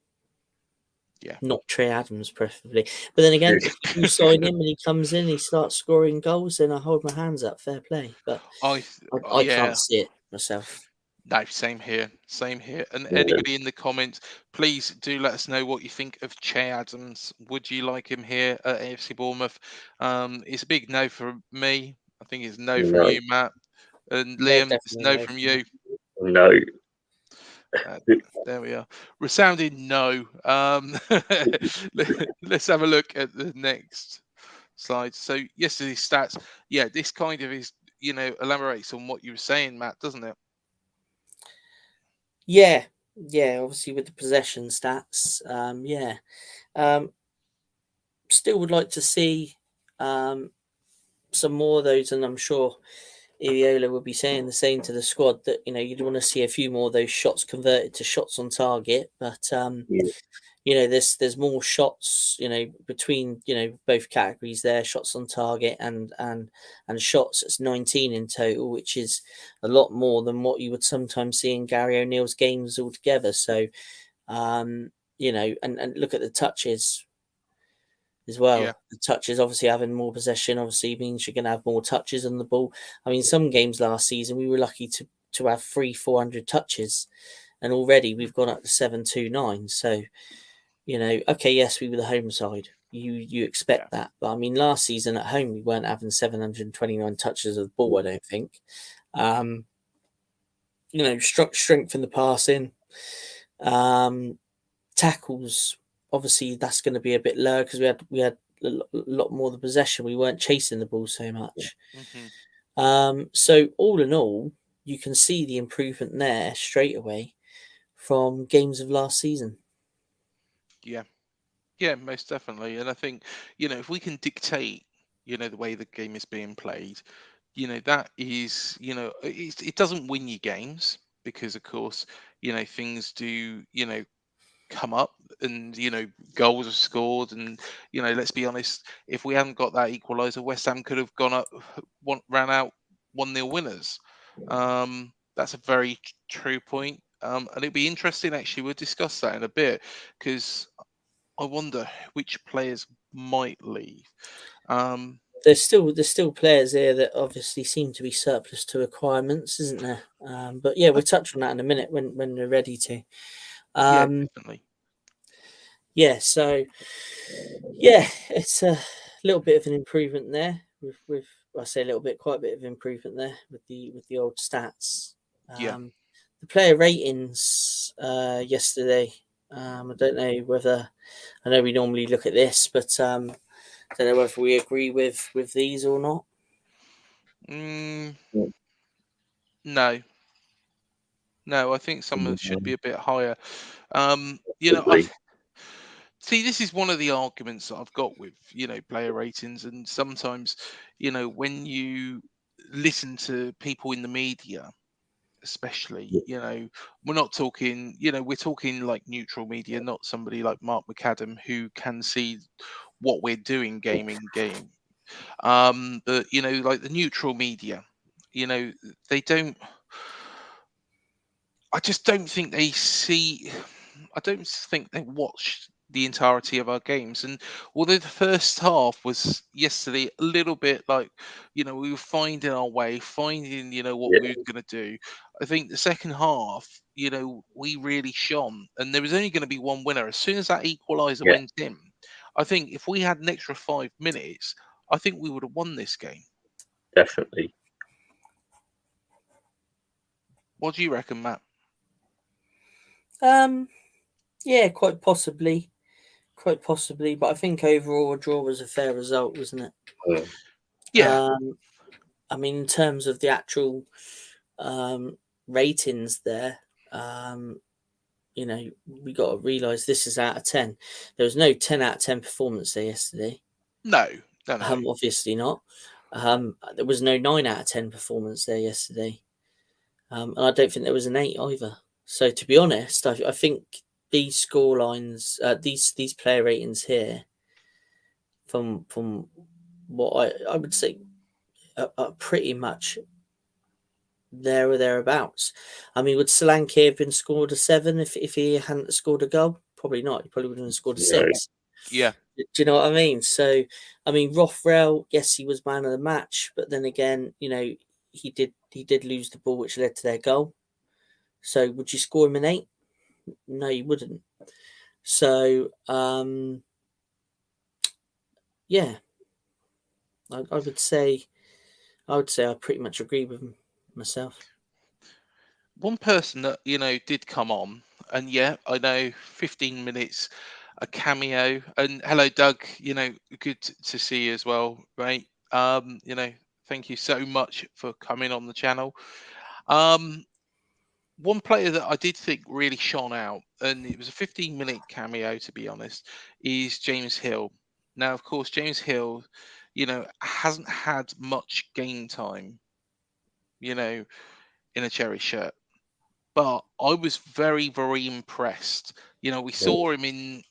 S1: Yeah.
S3: Not Trey Adams, preferably. But then again, if you sign him and he comes in, he starts scoring goals, then I hold my hands up. Fair play. But I can't see it myself.
S1: No, same here. And anybody in the comments, please do let us know what you think of Che Adams. Would you like him here at AFC Bournemouth? It's a big no for me. I think it's no from you, Matt. And Liam, it's no from you.
S2: No.
S1: There we are. Resounding no. Let's have a look at the next slide. So yesterday's stats. Yeah, this kind of is, elaborates on what you were saying, Matt, doesn't it?
S3: Yeah. Obviously with the possession stats. Still would like to see some more of those, and I'm sure Iriola will be saying the same to the squad, that you'd want to see a few more of those shots converted to shots on target. But there's more shots between both categories there, shots on target and shots. It's 19 in total, which is a lot more than what you would sometimes see in Gary O'Neill's games altogether. So and look at the touches as well.
S1: Yeah.
S3: The touches, obviously having more possession obviously means you're going to have more touches on the ball. I mean, some games last season we were lucky to have 400 touches, and already we've gone up to 729. So okay, yes, we were the home side. You expect that, but I mean, last season at home we weren't having 729 touches of the ball. I don't think. Strength in the passing, tackles. Obviously, that's going to be a bit lower because we had a lot more of the possession. We weren't chasing the ball so much.
S1: Mm-hmm.
S3: So all in all, you can see the improvement there straight away from games of last season.
S1: Yeah, most definitely. And I think, if we can dictate, the way the game is being played, that is, it doesn't win you games because, of course, things do, come up and, goals are scored. And, let's be honest, if we hadn't got that equaliser, West Ham could have gone up, ran out 1-0 winners. That's a very true point. And it'll be interesting, actually, we'll discuss that in a bit, because I wonder which players might leave.
S3: There's still players here that obviously seem to be surplus to requirements, isn't there? But yeah, we'll touch on that in a minute when we're ready to.
S1: Yeah, definitely.
S3: Yeah, so yeah, it's a little bit of an improvement there. With I say a little bit, quite a bit of improvement there with the old stats. The player ratings yesterday. I don't know whether I know we normally look at this, but I don't know whether we agree with these or not.
S1: No, I think some should be a bit higher. See, this is one of the arguments that I've got with player ratings, and sometimes when you listen to people in the media, especially, we're not talking, we're talking like neutral media, not somebody like Mark McAdam who can see what we're doing game. But like the neutral media, they don't. I just don't think they see. I don't think they watch the entirety of our games. And although the first half was yesterday a little bit like, we were finding our way, finding, what we were going to do. I think the second half, we really shone, and there was only going to be one winner. As soon as that equaliser went in, I think if we had an extra 5 minutes, I think we would have won this game.
S2: Definitely.
S1: What do you reckon, Matt?
S3: Yeah, quite possibly. But I think overall a draw was a fair result, wasn't it?
S1: Yeah.
S3: I mean, in terms of the actual ratings there, we got to realise this is out of 10. There was no 10 out of 10 performance there yesterday.
S1: No.
S3: Obviously not. There was no 9 out of 10 performance there yesterday. And I don't think there was an 8 either. So to be honest, I think these score lines, these player ratings here, from what I would say, are pretty much there or thereabouts. I mean, would Solanke have been scored a 7 if he hadn't scored a goal? Probably not. He probably would have scored a 6.
S1: Yeah.
S3: Do you know what I mean? So, I mean, Rothwell, yes, he was man of the match, but then again, he did lose the ball, which led to their goal. So, would you score him an 8? No, you wouldn't. So, yeah, I would say I pretty much agree with him myself.
S1: one person that did come on, and yeah, I know 15 minutes, a cameo. And hello, Doug. Good to see you as well, mate. Thank you so much for coming on the channel. One player that I did think really shone out, and it was a 15-minute cameo, to be honest, is James Hill. Now, of course, James Hill, hasn't had much game time, in a Cherry shirt. But I was very, very impressed. We saw him in,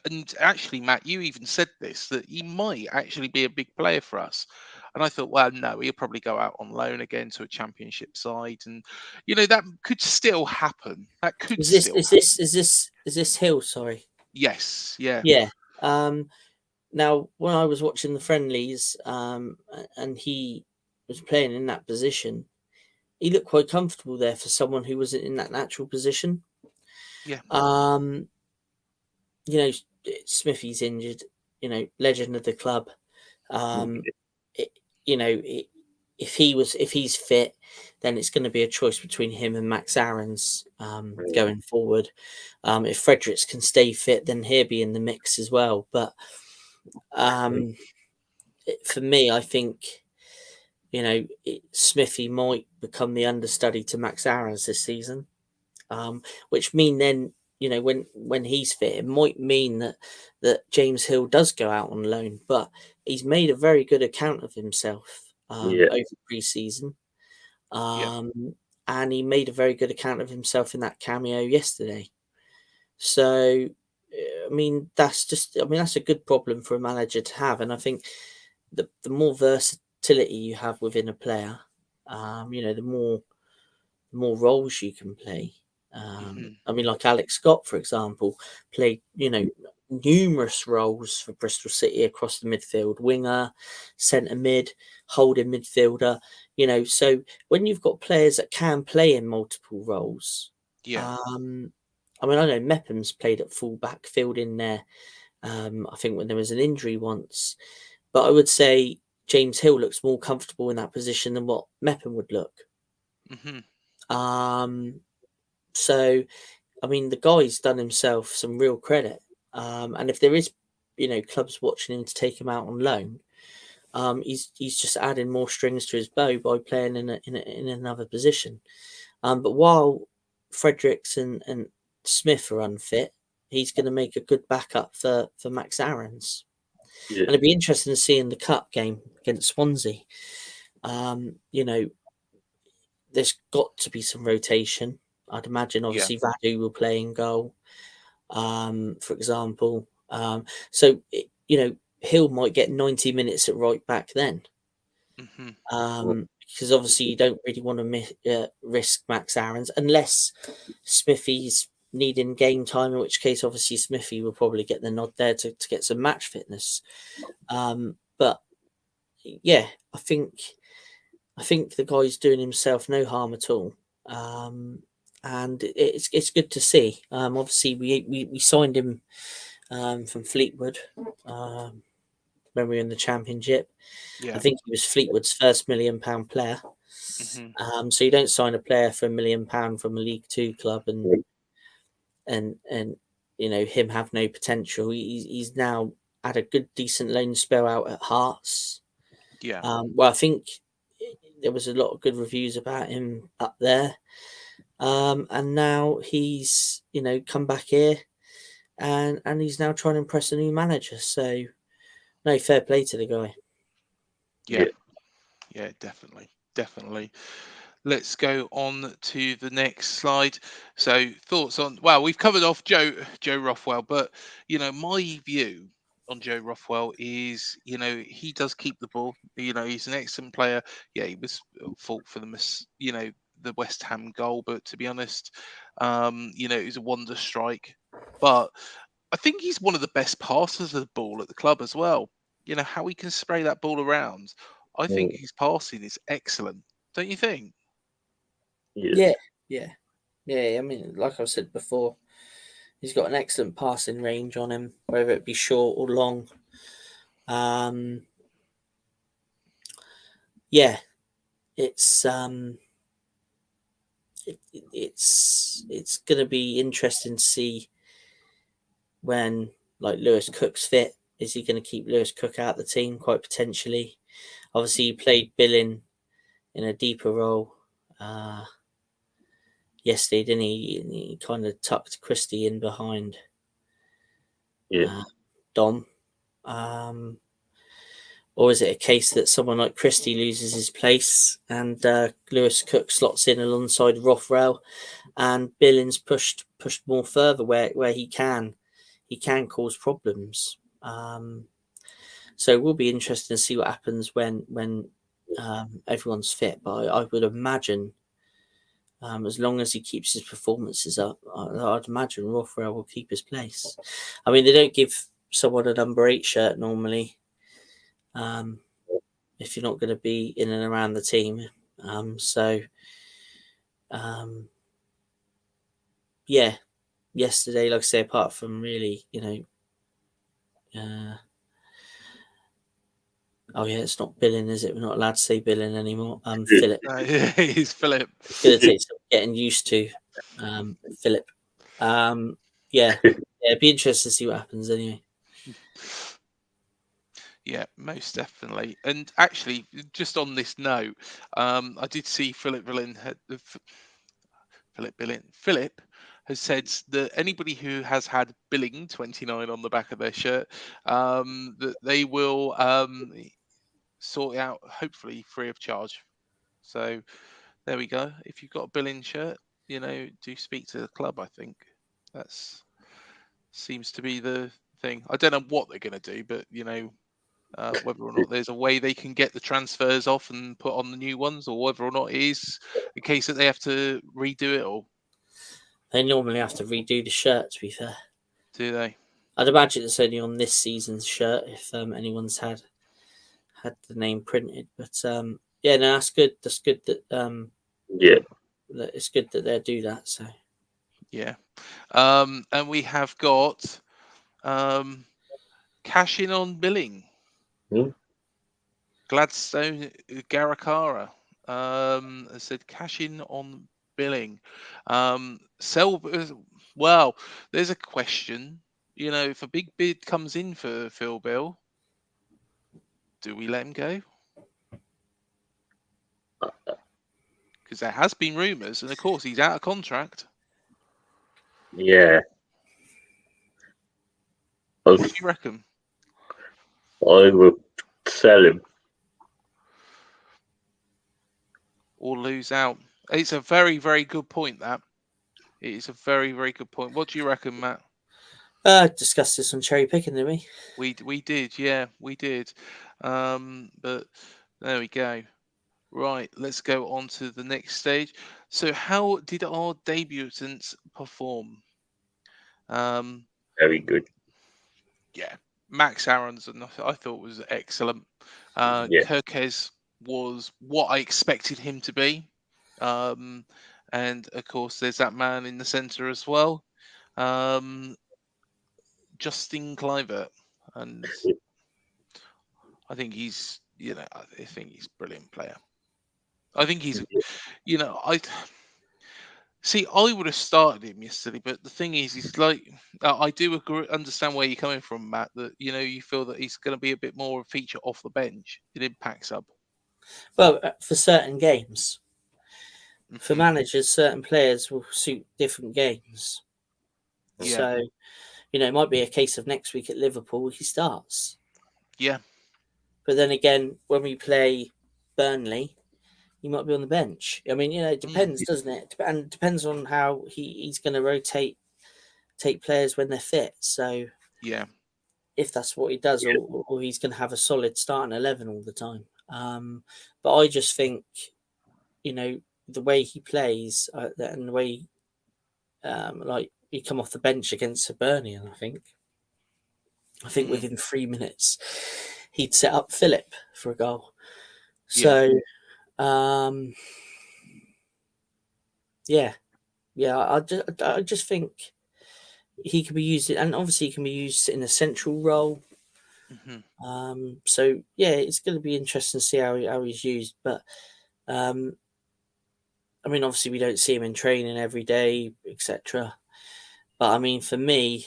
S1: and actually, Matt, you even said this, that he might actually be a big player for us. And I thought, well, no, he'll probably go out on loan again to a championship side. And, that could still happen. That could
S3: Is this
S1: still
S3: is
S1: happen.
S3: this Hill? Sorry.
S1: Yes. Yeah.
S3: Yeah. Now, when I was watching the friendlies, and he was playing in that position, he looked quite comfortable there for someone who wasn't in that natural position.
S1: Yeah.
S3: Smithy's injured. Legend of the club. If he's fit, then it's going to be a choice between him and Max Aarons going forward. If Fredericks can stay fit, then he'll be in the mix as well. But for me, I think Smithy might become the understudy to Max Aarons this season, which mean then when he's fit, it might mean that James Hill does go out on loan, but he's made a very good account of himself over pre-season. And he made a very good account of himself in that cameo yesterday. So, that's a good problem for a manager to have. And I think the more versatility you have within a player, the more roles you can play. Like Alex Scott, for example, played, numerous roles for Bristol City across the midfield, winger, centre mid, holding midfielder, so when you've got players that can play in multiple roles, I know Mepham's played at full back, filled in there, I think when there was an injury once, but I would say James Hill looks more comfortable in that position than what Mepham would look. So, the guy's done himself some real credit. And if there is, clubs watching him to take him out on loan, he's just adding more strings to his bow by playing in another position. But while Fredericks and Smith are unfit, he's going to make a good backup for Max Aarons. And it'd be interesting to see in the cup game against Swansea. There's got to be some rotation. I'd imagine, obviously, Vadu will play in goal, for example. Hill might get 90 minutes at right back then. Because obviously you don't really want to risk Max Aarons unless Smithy's needing game time, in which case, obviously, Smithy will probably get the nod there to get some match fitness. But, yeah, I think the guy's doing himself no harm at all. And it's good to see. Obviously, we signed him from Fleetwood when we were in the Championship. I think he was Fleetwood's first £1 million player. So you don't sign a player for £1 million from a League Two club and him have no potential. He's now had a good, decent loan spell out at Hearts. I think there was a lot of good reviews about him up there. And now he's, come back here and he's now trying to impress a new manager. So, no, fair play to the guy.
S1: Yeah, definitely. Let's go on to the next slide. So, thoughts on, we've covered off Joe Rothwell, but, my view on Joe Rothwell is, he does keep the ball. He's an excellent player. Yeah, he was at fault for the West Ham goal, but to be honest, it was a wonder strike. But I think he's one of the best passers of the ball at the club as well. How he can spray that ball around. I think his passing is excellent. Don't you think?
S3: Yeah. Like I said before, he's got an excellent passing range on him, whether it be short or long. it's going to be interesting to see when like Lewis Cook's fit. Is he going to keep Lewis Cook out of the team? Quite potentially. Obviously, he played Billing in a deeper role yesterday, didn't he? He kind of tucked Christie in behind Dom. Or is it a case that someone like Christie loses his place and Lewis Cook slots in alongside Rothwell and Billings pushed more further where he can cause problems. So it will be interesting to see what happens when everyone's fit. But I would imagine as long as he keeps his performances up, I'd imagine Rothwell will keep his place. I mean, they don't give someone a number 8 shirt normally. If you're not going to be in and around the team. Yeah, yesterday, like I say, apart from really, it's not Billing, is it? We're not allowed to say Billing anymore. Philip.
S1: He's Philip.
S3: It's going to take some getting used to. Philip. It'd be interesting to see what happens anyway.
S1: Yeah, most definitely. And actually, just on this note, I did see Philip has said that anybody who has had Billing 29 on the back of their shirt, that they will sort it out, hopefully free of charge. So there we go. If you've got a Billing shirt, do speak to the club. I think that's seems to be the thing. I don't know what they're going to do, but whether or not there's a way they can get the transfers off and put on the new ones, or whether or not it is a case that they have to redo it all.
S3: They normally have to redo the shirt, to be fair.
S1: Do they?
S3: I'd imagine it's only on this season's shirt if anyone's had the name printed. But that's good. That's good that it's good that they do that. So
S1: yeah, and we have got cash in on Billing. Gladstone Garakara said cash in on Billing. Well, there's a question. If a big bid comes in for Phil Bill, do we let him go? Because there has been rumours, and of course he's out of contract.
S2: Yeah.
S1: What do you reckon?
S2: I would sell him.
S1: Or lose out. It's a very, very good point, that. It is a very, very good point. What do you reckon, Matt?
S3: Discussed this on Cherry Picking, didn't we?
S1: We did, yeah, we did. But there we go. Right, let's go on to the next stage. So how did our debutants perform?
S2: Very good.
S1: Yeah, Max Aronson, I thought was excellent. Kirkes was what I expected him to be. And of course, there's that man in the centre as well. Justin Kluivert, and I think he's, I think he's a brilliant player. I think he's, I would have started him yesterday, but the thing is, he's like, I do understand where you're coming from, Matt. That you feel that he's going to be a bit more of a feature off the bench in impact sub.
S3: Well, for certain games, for managers, certain players will suit different games. Yeah. So, it might be a case of next week at Liverpool he starts.
S1: Yeah.
S3: But then again, when we play Burnley, he might be on the bench. I mean, it depends, doesn't it? And it depends on how he's going to take players when they're fit. So,
S1: yeah,
S3: if that's what he does, or he's going to have a solid starting 11 all the time. But I just think, the way he plays and the way, like he come off the bench against Burnley, and I think within 3 minutes he'd set up Philip for a goal. So, I just think he could be used, and obviously he can be used in a central role. So it's going to be interesting to see how he's used. But I I mean, obviously we don't see him in training every day, etc. But I mean, for me,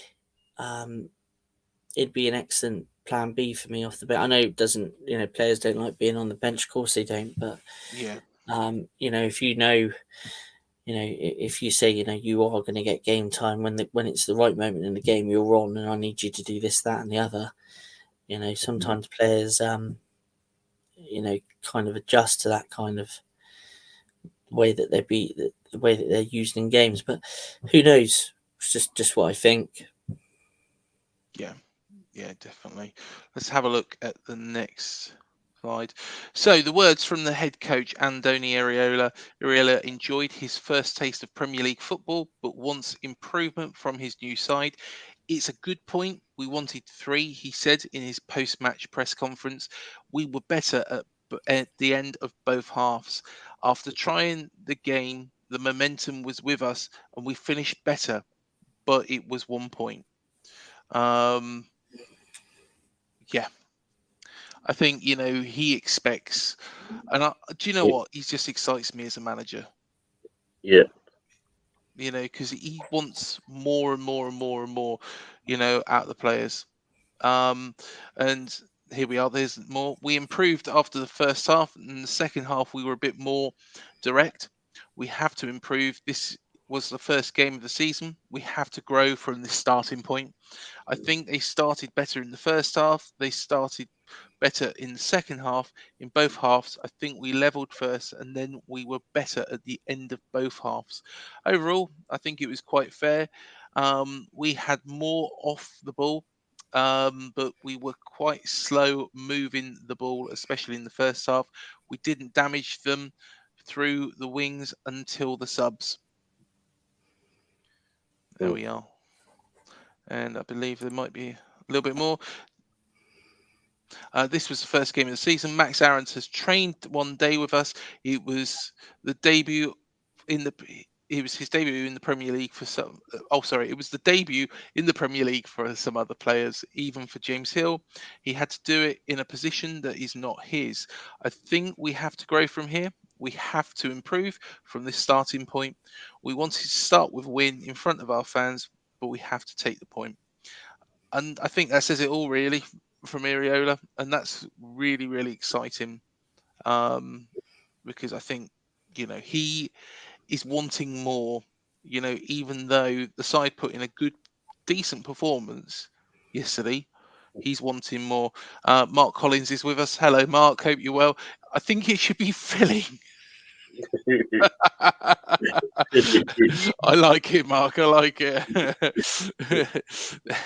S3: it'd be an excellent plan B for me off the bench. I know it doesn't, players don't like being on the bench. Of course they don't. But
S1: Yeah.
S3: if if you say, you are going to get game time when it's the right moment in the game, you're on, and I need you to do this, that, and the other. Sometimes players, kind of adjust to that kind of way that the way that they're used in games. But who knows? It's just what I think.
S1: Yeah, definitely. Let's have a look at the next slide. So the words from the head coach, Andoni Iraola. Iraola enjoyed his first taste of Premier League football, but wants improvement from his new side. It's a good point. We wanted 3, he said in his post-match press conference. We were better at the end of both halves. After trying the game, the momentum was with us and we finished better, but it was 1 point. Yeah, I think he expects, and do you know what? He just excites me as a manager.
S2: Yeah.
S1: Because he wants more and more and more and more, out of the players. And here we are. There's more. We improved after the first half. In the second half, we were a bit more direct. We have to improve. This was the first game of the season. We have to grow from this starting point. I think they started better in the first half. They started better in the second half. In both halves, I think we levelled first and then we were better at the end of both halves. Overall, I think it was quite fair. We had more off the ball, but we were quite slow moving the ball, especially in the first half. We didn't damage them through the wings until the subs. There we are. And I believe there might be a little bit more. This was the first game of the season. Max Aarons has trained 1 day with us. It was the debut in the. It was his debut in the Premier League for some. It was the debut in the Premier League for some other players, even for James Hill. He had to do it in a position that is not his. I think we have to grow from here. We have to improve from this starting point. We wanted to start with a win in front of our fans, but we have to take the point. And I think that says it all, really, from Iraola, and that's really, really exciting, because I think he is wanting more. Even though the side put in a good, decent performance yesterday, he's wanting more. Mark Collins is with us. Hello, Mark. Hope you're well. I think it should be filling. I like it, Mark. I like it.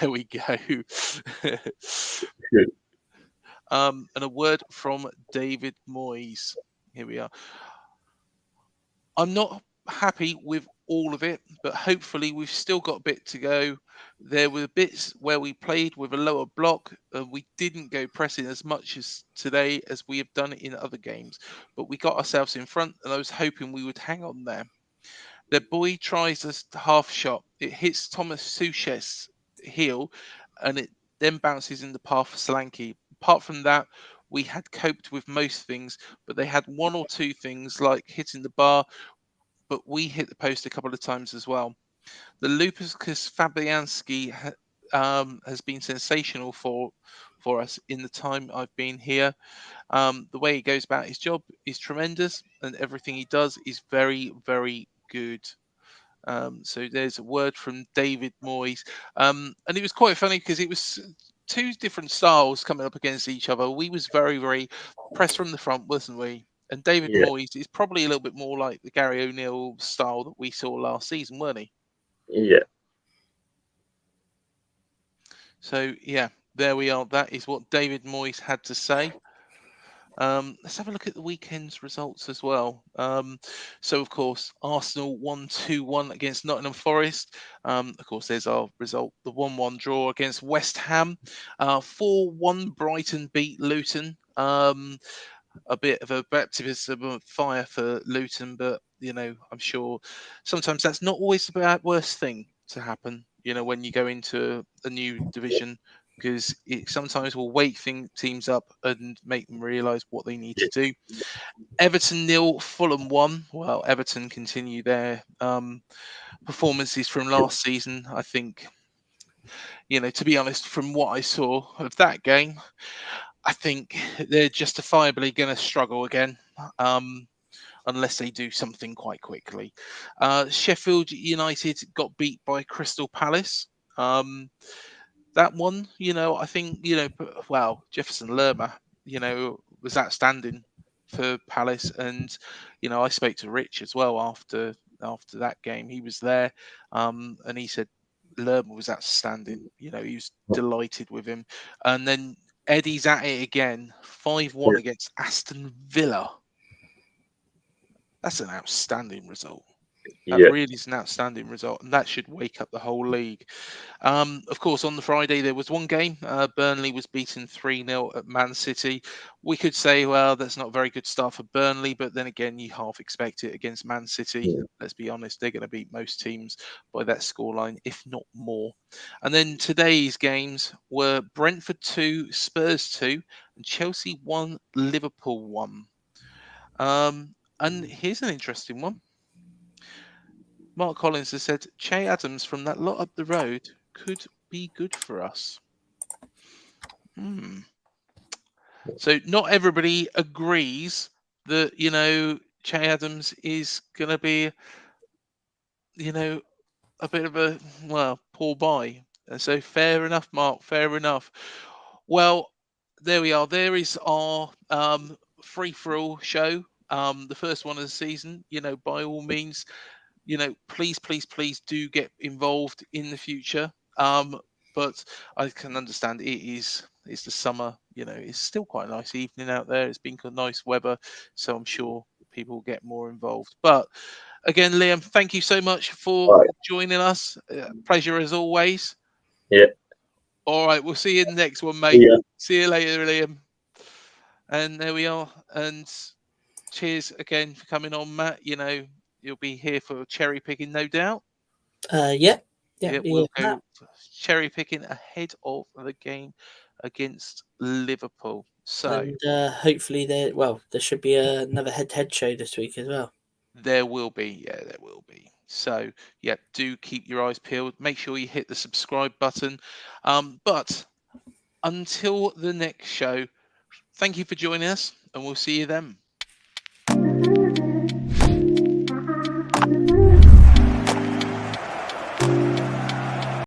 S1: There we go. And a word from David Moyes. Here we are. I'm not happy with all of it, but hopefully we've still got a bit to go. There were bits where we played with a lower block. We didn't go pressing as much as today as we have done in other games, but we got ourselves in front, and I was hoping we would hang on there. Their boy tries a half shot. It hits Thomas Suchet's heel, and it then bounces in the path for Solanke. Apart from that, we had coped with most things, but they had 1 or 2 things like hitting the bar, but we hit the post a couple of times as well. The Lucas Fabianski has been sensational for us in the time I've been here. The way he goes about his job is tremendous, and everything he does is very, very good. So there's a word from David Moyes, and it was quite funny because it was 2 different styles coming up against each other. We was very, very pressed from the front, wasn't we? And David Moyes is probably a little bit more like the Gary O'Neill style that we saw last season, weren't he?
S2: Yeah.
S1: So yeah, there we are. That is what David Moyes had to say. Let's have a look at the weekend's results as well. So, of course, Arsenal 1-2-1 against Nottingham Forest. Of course, there's our result, the 1-1 draw against West Ham. 4-1 Brighton beat Luton. A bit of a baptism of fire for Luton, but, I'm sure sometimes that's not always the worst thing to happen, when you go into a new division. because it sometimes will wake teams up and make them realise what they need to do. Everton 0, Fulham 1. Well, Everton continue their performances from last season. I think, to be honest, from what I saw of that game, I think they're justifiably going to struggle again. Unless they do something quite quickly. Sheffield United got beat by Crystal Palace. That one, I think, Jefferson Lerma, was outstanding for Palace. And, I spoke to Rich as well after that game. He was there, and he said Lerma was outstanding. He was delighted with him. And then Eddie's at it again, 5-1 against Aston Villa. That's an outstanding result. That really is an outstanding result, and that should wake up the whole league. Of course, on the Friday, there was one game. Burnley was beaten 3-0 at Man City. We could say, well, that's not a very good start for Burnley, but then again, you half expect it against Man City. Let's be honest, they're going to beat most teams by that scoreline, if not more. And then today's games were Brentford 2, Spurs 2, and Chelsea 1, Liverpool 1. And here's an interesting one. Mark Collins has said, Che Adams from that lot up the road could be good for us. So not everybody agrees that, Che Adams is going to be, a bit of a, poor buy. And so fair enough, Mark, fair enough. Well, there we are. There is our free-for-all show. The first one of the season, by all means, please do get involved in the future. But I can understand it's the summer, it's still quite a nice evening out there. It's been nice weather, so I'm sure people will get more involved. But again, Liam, thank you so much for joining us. Pleasure as always.
S2: Yeah.
S1: All right, we'll see you in the next one, mate. See you later, Liam. And there we are. And cheers again for coming on, Matt. You'll be here for cherry picking, no doubt.
S3: Yeah,
S1: we'll go cherry picking ahead of the game against Liverpool. So,
S3: and hopefully there should be another head-to-head show this week as well.
S1: There will be, there will be. So, do keep your eyes peeled. Make sure you hit the subscribe button. But until the next show, thank you for joining us, and we'll see you then.